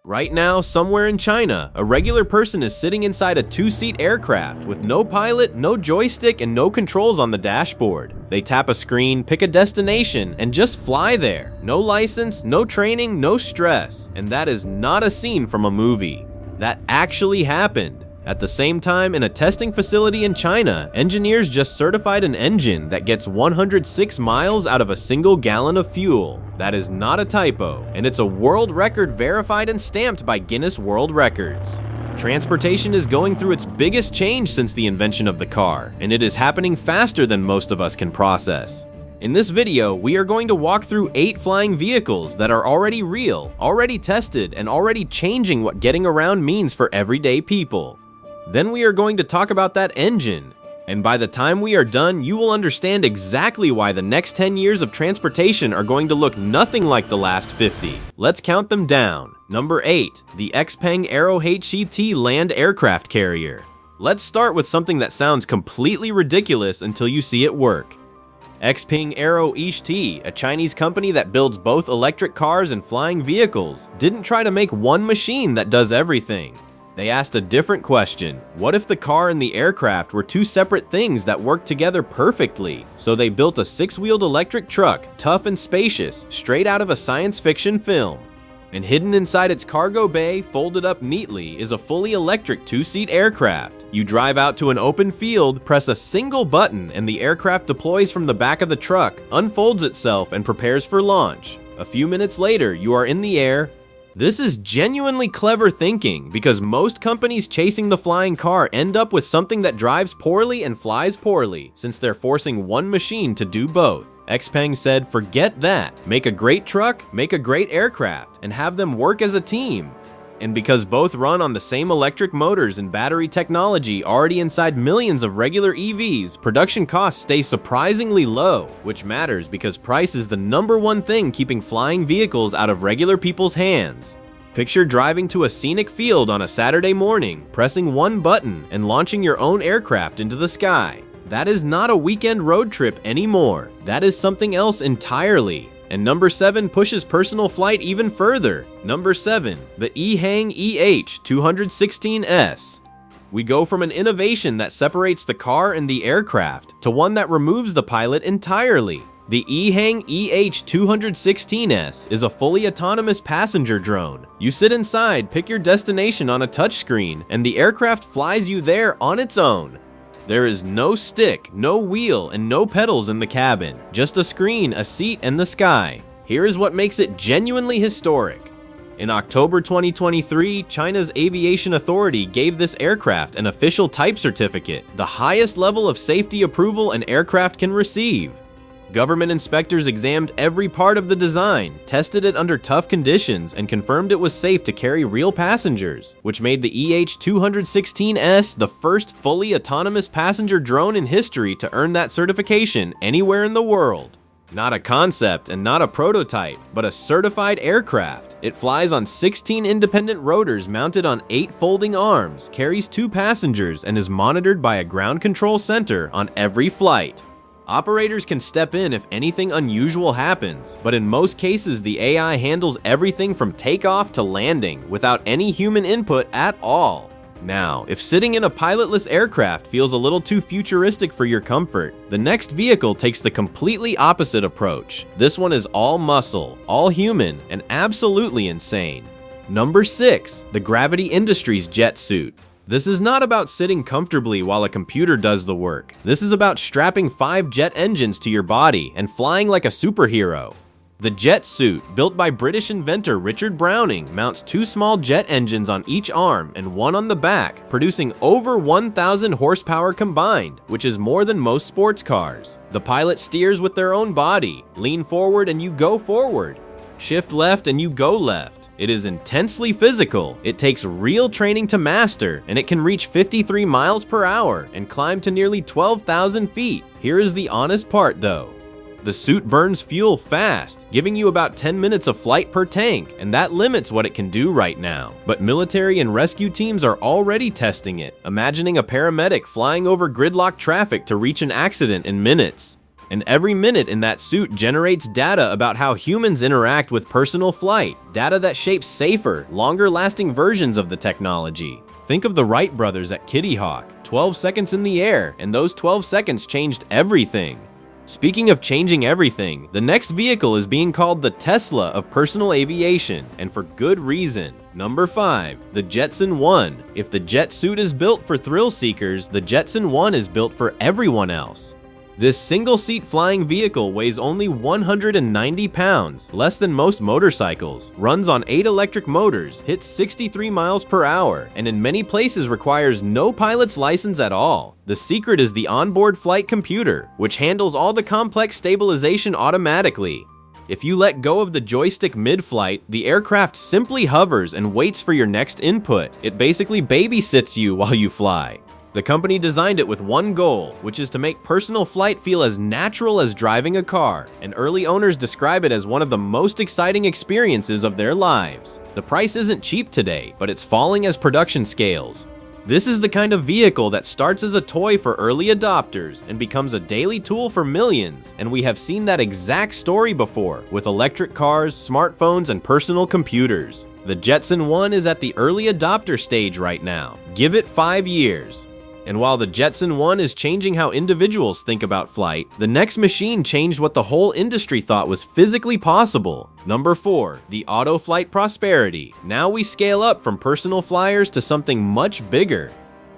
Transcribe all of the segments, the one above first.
Right now, somewhere in China, a regular person is sitting inside a two-seat aircraft with no pilot, no joystick, and no controls on the dashboard. They tap a screen, pick a destination, and just fly there. No license, no training, no stress. And that is not a scene from a movie. That actually happened. At the same time, in a testing facility in China, engineers just certified an engine that gets 106 miles out of a single gallon of fuel. That is not a typo, and it's a world record verified and stamped by Guinness World Records. Transportation is going through its biggest change since the invention of the car, and it is happening faster than most of us can process. In this video, we are going to walk through 8 flying vehicles that are already real, already tested, and already changing what getting around means for everyday people. Then we are going to talk about that engine, and by the time we are done, you will understand exactly why the next 10 years of transportation are going to look nothing like the last 50. Let's count them down. Number 8, the XPeng Aero HCT land aircraft carrier. Let's start with something that sounds completely ridiculous until you see it work. XPeng Aero HT, a Chinese company that builds both electric cars and flying vehicles, didn't try to make one machine that does everything. They asked a different question. What if the car and the aircraft were two separate things that worked together perfectly? So they built a 6-wheeled electric truck, tough and spacious, straight out of a science fiction film. And hidden inside its cargo bay, folded up neatly, is a fully electric 2-seat aircraft. You drive out to an open field, press a single button, and the aircraft deploys from the back of the truck, unfolds itself, and prepares for launch. A few minutes later, you are in the air. This is genuinely clever thinking, because most companies chasing the flying car end up with something that drives poorly and flies poorly, since they're forcing one machine to do both. XPeng said, forget that. Make a great truck, make a great aircraft, and have them work as a team. And because both run on the same electric motors and battery technology already inside millions of regular EVs, production costs stay surprisingly low, which matters because price is the #1 thing keeping flying vehicles out of regular people's hands. Picture driving to a scenic field on a Saturday morning, pressing one button, and launching your own aircraft into the sky. That is not a weekend road trip anymore. That is something else entirely. And number 7 pushes personal flight even further. Number 7, the EHang EH216S. We go from an innovation that separates the car and the aircraft to one that removes the pilot entirely. The EHang EH216S is a fully autonomous passenger drone. You sit inside, pick your destination on a touchscreen, and the aircraft flies you there on its own. There is no stick, no wheel, and no pedals in the cabin. Just a screen, a seat, and the sky. Here is what makes it genuinely historic. In October 2023, China's Aviation Authority gave this aircraft an official type certificate, the highest level of safety approval an aircraft can receive. Government inspectors examined every part of the design, tested it under tough conditions, and confirmed it was safe to carry real passengers, which made the EH216S the first fully autonomous passenger drone in history to earn that certification anywhere in the world. Not a concept and not a prototype, but a certified aircraft. It flies on 16 independent rotors mounted on 8 folding arms, carries 2 passengers, and is monitored by a ground control center on every flight. Operators can step in if anything unusual happens, but in most cases the AI handles everything from takeoff to landing without any human input at all. Now, if sitting in a pilotless aircraft feels a little too futuristic for your comfort, the next vehicle takes the completely opposite approach. This one is all muscle, all human, and absolutely insane. Number 6, the Gravity Industries jet suit. This is not about sitting comfortably while a computer does the work. This is about strapping 5 jet engines to your body and flying like a superhero. The jet suit, built by British inventor Richard Browning, mounts 2 small jet engines on each arm and 1 on the back, producing over 1,000 horsepower combined, which is more than most sports cars. The pilot steers with their own body. Lean forward and you go forward. Shift left and you go left. It is intensely physical, it takes real training to master, and it can reach 53 miles per hour and climb to nearly 12,000 feet. Here is the honest part though. The suit burns fuel fast, giving you about 10 minutes of flight per tank, and that limits what it can do right now. But military and rescue teams are already testing it, imagining a paramedic flying over gridlock traffic to reach an accident in minutes. And every minute in that suit generates data about how humans interact with personal flight, data that shapes safer, longer-lasting versions of the technology. Think of the Wright brothers at Kitty Hawk, 12 seconds in the air, and those 12 seconds changed everything. Speaking of changing everything, the next vehicle is being called the Tesla of personal aviation, and for good reason. Number 5. The Jetson 1. If the jet suit is built for thrill seekers, the Jetson 1 is built for everyone else. This single-seat flying vehicle weighs only 190 pounds, less than most motorcycles, runs on 8 electric motors, hits 63 miles per hour, and in many places requires no pilot's license at all. The secret is the onboard flight computer, which handles all the complex stabilization automatically. If you let go of the joystick mid-flight, the aircraft simply hovers and waits for your next input. It basically babysits you while you fly. The company designed it with one goal, which is to make personal flight feel as natural as driving a car, and early owners describe it as one of the most exciting experiences of their lives. The price isn't cheap today, but it's falling as production scales. This is the kind of vehicle that starts as a toy for early adopters and becomes a daily tool for millions, and we have seen that exact story before with electric cars, smartphones, and personal computers. The Jetson 1 is at the early adopter stage right now. Give it 5 years. And while the Jetson 1 is changing how individuals think about flight, the next machine changed what the whole industry thought was physically possible. Number 4. The Autoflight Prosperity. Now we scale up from personal flyers to something much bigger.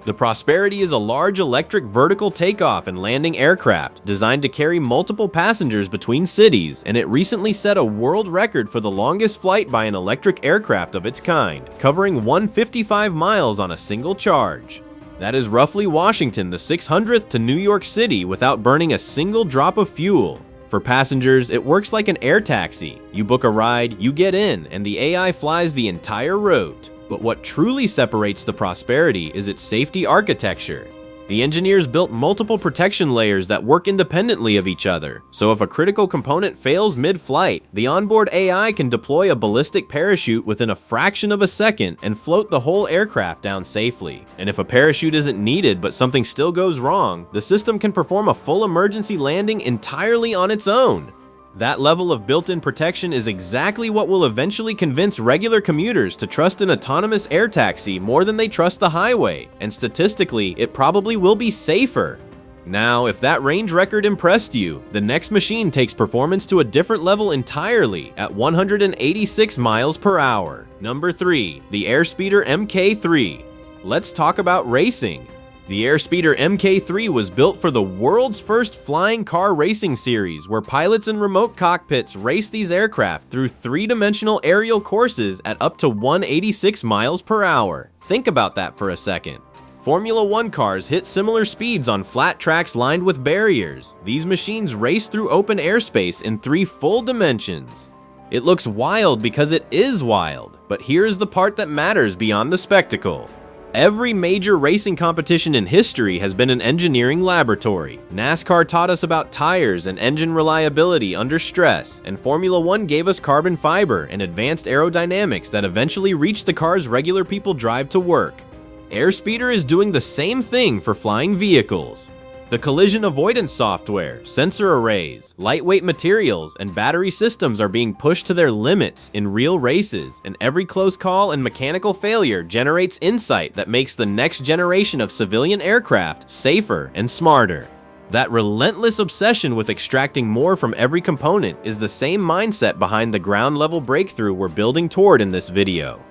The Prosperity is a large electric vertical takeoff and landing aircraft designed to carry multiple passengers between cities, and it recently set a world record for the longest flight by an electric aircraft of its kind, covering 155 miles on a single charge. That is roughly Washington the 600th to New York City without burning a single drop of fuel. For passengers, it works like an air taxi. You book a ride, you get in, and the AI flies the entire route. But what truly separates the Prosperity is its safety architecture. The engineers built multiple protection layers that work independently of each other, so if a critical component fails mid-flight, the onboard AI can deploy a ballistic parachute within a fraction of a second and float the whole aircraft down safely. And if a parachute isn't needed but something still goes wrong, the system can perform a full emergency landing entirely on its own. That level of built-in protection is exactly what will eventually convince regular commuters to trust an autonomous air taxi more than they trust the highway, and statistically, it probably will be safer. Now, if that range record impressed you, the next machine takes performance to a different level entirely at 186 miles per hour. Number 3. The Airspeeder Mk3. Let's talk about racing. The Airspeeder Mk3 was built for the world's first flying car racing series, where pilots in remote cockpits race these aircraft through 3-dimensional aerial courses at up to 186 miles per hour. Think about that for a second. Formula One cars hit similar speeds on flat tracks lined with barriers. These machines race through open airspace in 3 full dimensions. It looks wild because it is wild, but here's the part that matters beyond the spectacle. Every major racing competition in history has been an engineering laboratory. NASCAR taught us about tires and engine reliability under stress, and Formula One gave us carbon fiber and advanced aerodynamics that eventually reached the cars regular people drive to work. Airspeeder is doing the same thing for flying vehicles. The collision avoidance software, sensor arrays, lightweight materials, and battery systems are being pushed to their limits in real races, and every close call and mechanical failure generates insight that makes the next generation of civilian aircraft safer and smarter. That relentless obsession with extracting more from every component is the same mindset behind the ground-level breakthrough we're building toward in this video.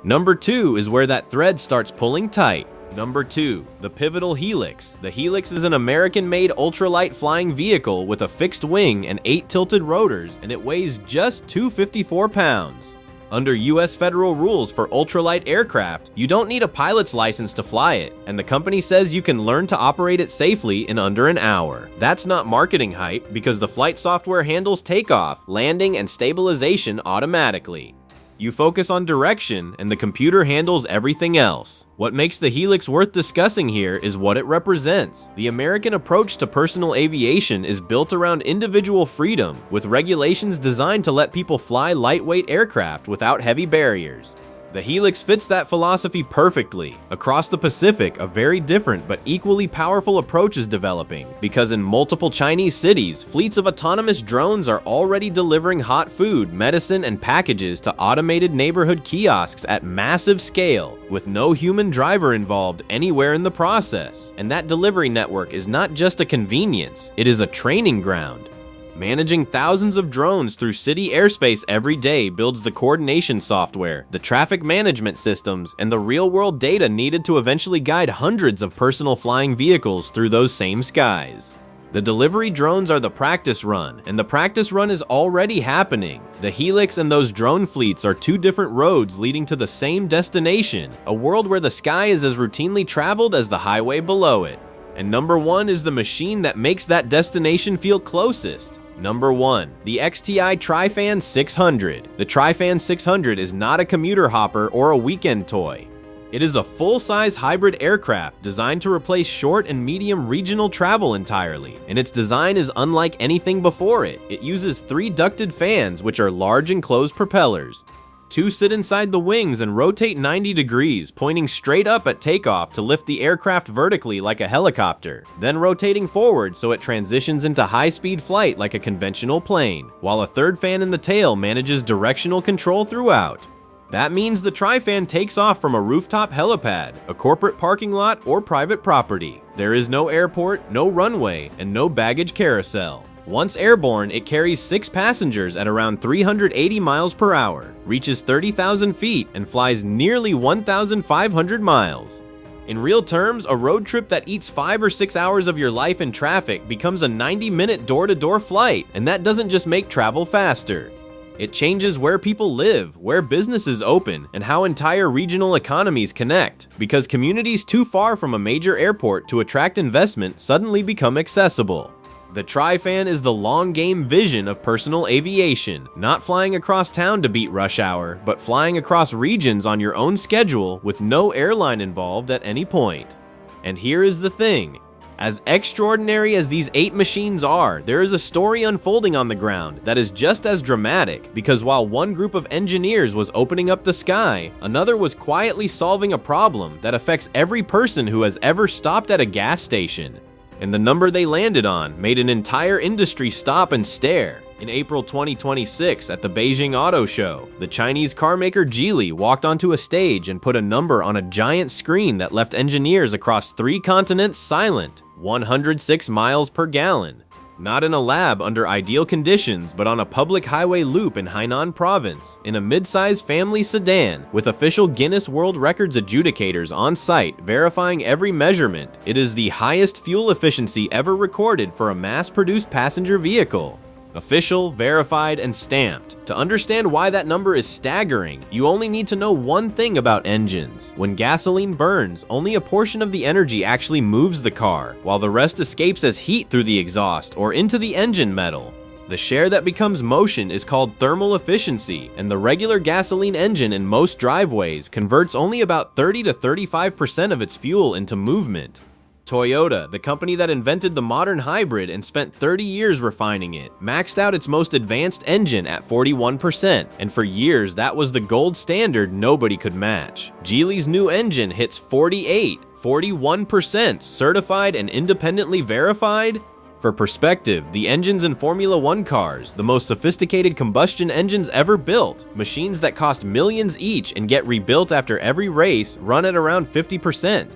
Number 2 is where that thread starts pulling tight. Number 2. The Pivotal Helix. The Helix is an American-made ultralight flying vehicle with a fixed wing and 8 tilted rotors, and it weighs just 254 pounds. Under US federal rules for ultralight aircraft, you don't need a pilot's license to fly it, and the company says you can learn to operate it safely in under an hour. That's not marketing hype, because the flight software handles takeoff, landing, and stabilization automatically. You focus on direction, and the computer handles everything else. What makes the Helix worth discussing here is what it represents. The American approach to personal aviation is built around individual freedom, with regulations designed to let people fly lightweight aircraft without heavy barriers. The Helix fits that philosophy perfectly. Across the Pacific, a very different but equally powerful approach is developing, because in multiple Chinese cities, fleets of autonomous drones are already delivering hot food, medicine, and packages to automated neighborhood kiosks at massive scale, with no human driver involved anywhere in the process. And that delivery network is not just a convenience, it is a training ground. Managing thousands of drones through city airspace every day builds the coordination software, the traffic management systems, and the real-world data needed to eventually guide hundreds of personal flying vehicles through those same skies. The delivery drones are the practice run, and the practice run is already happening. The Helix and those drone fleets are two different roads leading to the same destination, a world where the sky is as routinely traveled as the highway below it. And number one is the machine that makes that destination feel closest. Number 1. The XTI Tri-Fan 600. The Tri-Fan 600 is not a commuter hopper or a weekend toy. It is a full-size hybrid aircraft designed to replace short and medium regional travel entirely, and its design is unlike anything before it. It uses 3 ducted fans, which are large enclosed propellers. 2 sit inside the wings and rotate 90 degrees, pointing straight up at takeoff to lift the aircraft vertically like a helicopter, then rotating forward so it transitions into high-speed flight like a conventional plane, while a 3rd fan in the tail manages directional control throughout. That means the Tri-Fan takes off from a rooftop helipad, a corporate parking lot, or private property. There is no airport, no runway, and no baggage carousel. Once airborne, it carries 6 passengers at around 380 miles per hour, reaches 30,000 feet, and flies nearly 1,500 miles. In real terms, a road trip that eats 5 or 6 hours of your life in traffic becomes a 90-minute door-to-door flight, and that doesn't just make travel faster. It changes where people live, where businesses open, and how entire regional economies connect, because communities too far from a major airport to attract investment suddenly become accessible. The Tri-Fan is the long-game vision of personal aviation, not flying across town to beat rush hour, but flying across regions on your own schedule with no airline involved at any point. And here is the thing. As extraordinary as these 8 machines are, there is a story unfolding on the ground that is just as dramatic, because while one group of engineers was opening up the sky, another was quietly solving a problem that affects every person who has ever stopped at a gas station. And the number they landed on made an entire industry stop and stare. In April 2026, at the Beijing Auto Show, the Chinese carmaker Geely walked onto a stage and put a number on a giant screen that left engineers across 3 continents silent: 106 miles per gallon. Not in a lab under ideal conditions, but on a public highway loop in Hainan province, in a mid-size family sedan, with official Guinness World Records adjudicators on site verifying every measurement. It is the highest fuel efficiency ever recorded for a mass-produced passenger vehicle. Official, verified, and stamped. To understand why that number is staggering, you only need to know one thing about engines. When gasoline burns, only a portion of the energy actually moves the car, while the rest escapes as heat through the exhaust or into the engine metal. The share that becomes motion is called thermal efficiency, and the regular gasoline engine in most driveways converts only about 30 to 35% of its fuel into movement. Toyota, the company that invented the modern hybrid and spent 30 years refining it, maxed out its most advanced engine at 41%, and for years that was the gold standard nobody could match. Geely's new engine hits 41% certified and independently verified. For perspective, the engines in Formula 1 cars, the most sophisticated combustion engines ever built, machines that cost millions each and get rebuilt after every race, run at around 50%.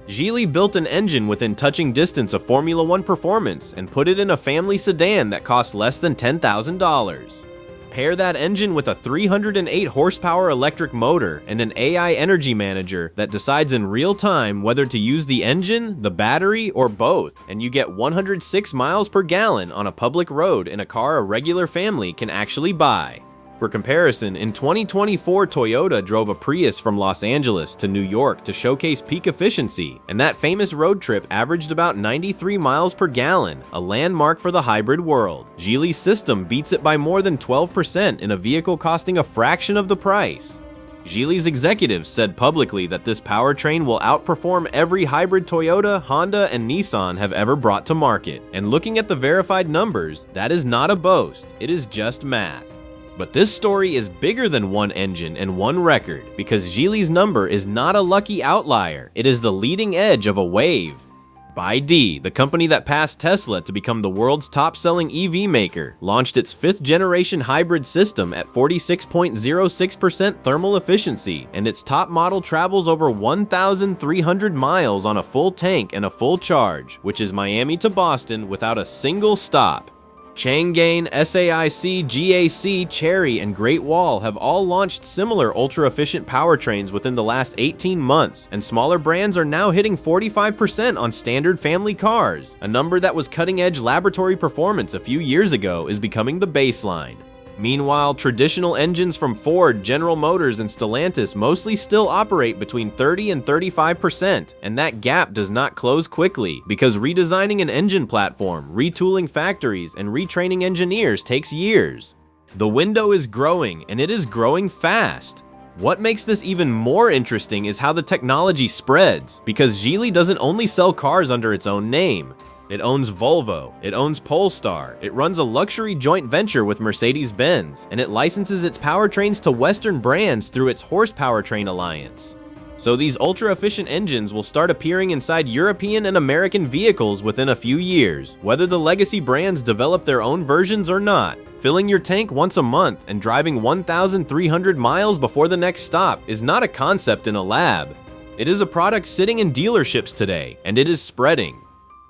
Geely built an engine within touching distance of Formula 1 performance and put it in a family sedan that costs less than $10,000. Pair that engine with a 308 horsepower electric motor and an AI energy manager that decides in real time whether to use the engine, the battery, or both, and you get 106 miles per gallon on a public road in a car a regular family can actually buy. For comparison, in 2024, Toyota drove a Prius from Los Angeles to New York to showcase peak efficiency, and that famous road trip averaged about 93 miles per gallon, a landmark for the hybrid world. Geely's system beats it by more than 12% in a vehicle costing a fraction of the price. Geely's executives said publicly that this powertrain will outperform every hybrid Toyota, Honda, and Nissan have ever brought to market. And looking at the verified numbers, that is not a boast, it is just math. But this story is bigger than one engine and one record, because Geely's number is not a lucky outlier, it is the leading edge of a wave. BYD, the company that passed Tesla to become the world's top-selling EV maker, launched its 5th-generation hybrid system at 46.06% thermal efficiency, and its top model travels over 1,300 miles on a full tank and a full charge, which is Miami to Boston without a single stop. Changan, SAIC, GAC, Chery, and Great Wall have all launched similar ultra-efficient powertrains within the last 18 months, and smaller brands are now hitting 45% on standard family cars. A number that was cutting-edge laboratory performance a few years ago is becoming the baseline. Meanwhile, traditional engines from Ford, General Motors, and Stellantis mostly still operate between 30 and 35%, and that gap does not close quickly, because redesigning an engine platform, retooling factories, and retraining engineers takes years. The window is growing, and it is growing fast. What makes this even more interesting is how the technology spreads, because Geely doesn't only sell cars under its own name. It owns Volvo, it owns Polestar, it runs a luxury joint venture with Mercedes-Benz, and it licenses its powertrains to Western brands through its Horsepowertrain Alliance. So these ultra-efficient engines will start appearing inside European and American vehicles within a few years, whether the legacy brands develop their own versions or not. Filling your tank once a month and driving 1,300 miles before the next stop is not a concept in a lab. It is a product sitting in dealerships today, and it is spreading.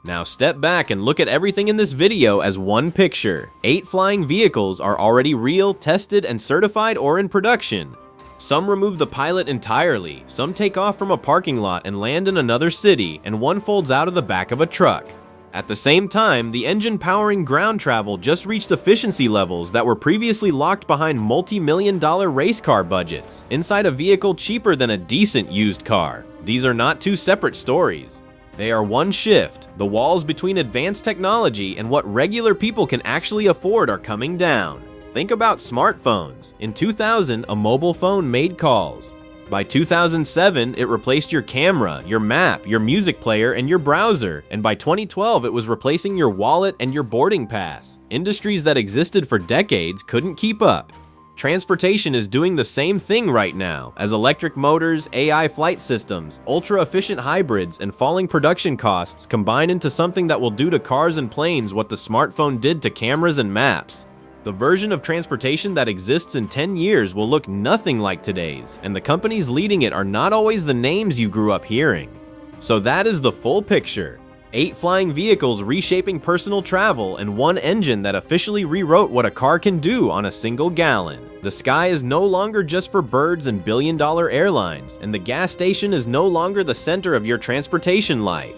Now step back and look at everything in this video as one picture. 8 flying vehicles are already real, tested, and certified or in production. Some remove the pilot entirely, some take off from a parking lot and land in another city, and one folds out of the back of a truck. At the same time, the engine powering ground travel just reached efficiency levels that were previously locked behind multi-million-dollar race car budgets, inside a vehicle cheaper than a decent used car. These are not two separate stories. They are one shift. The walls between advanced technology and what regular people can actually afford are coming down. Think about smartphones. In 2000, a mobile phone made calls. By 2007, it replaced your camera, your map, your music player, and your browser. And by 2012, it was replacing your wallet and your boarding pass. Industries that existed for decades couldn't keep up. Transportation is doing the same thing right now, as electric motors, AI flight systems, ultra-efficient hybrids, and falling production costs combine into something that will do to cars and planes what the smartphone did to cameras and maps. The version of transportation that exists in 10 years will look nothing like today's, and the companies leading it are not always the names you grew up hearing. So that is the full picture. 8 flying vehicles reshaping personal travel, and one engine that officially rewrote what a car can do on a single gallon. The sky is no longer just for birds and billion-dollar airlines, and the gas station is no longer the center of your transportation life.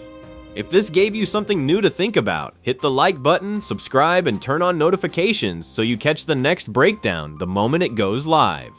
If this gave you something new to think about, hit the like button, subscribe, and turn on notifications so you catch the next breakdown the moment it goes live.